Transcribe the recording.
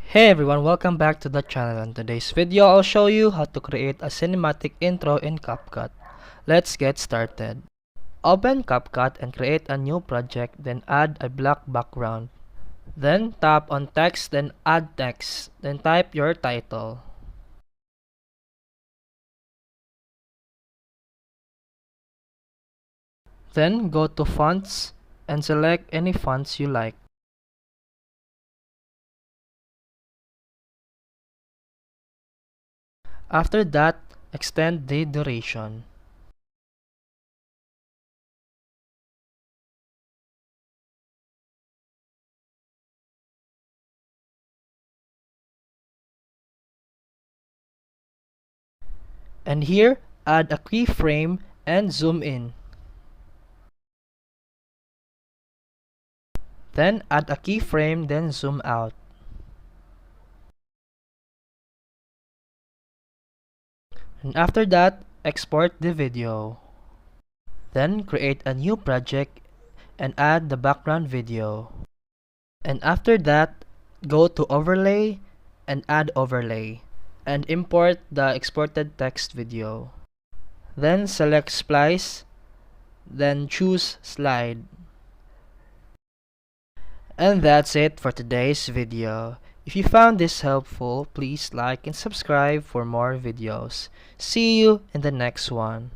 Hey everyone, welcome back to the channel. In today's video, I'll show you how to create a cinematic intro in CapCut. Let's get started. Open CapCut and create a new project, then add a black background. Then tap on text, then add text, then type your title. Then go to fonts and select any fonts you like. After that, extend the duration. And here, add a keyframe and zoom in. Then add a keyframe, then zoom out. And after that, export the video. Then create a new project and add the background video. And after that, go to overlay and add overlay and import the exported text video. Then select splice, then choose slide. And that's it for today's video. If you found this helpful, please like and subscribe for more videos. See you in the next one.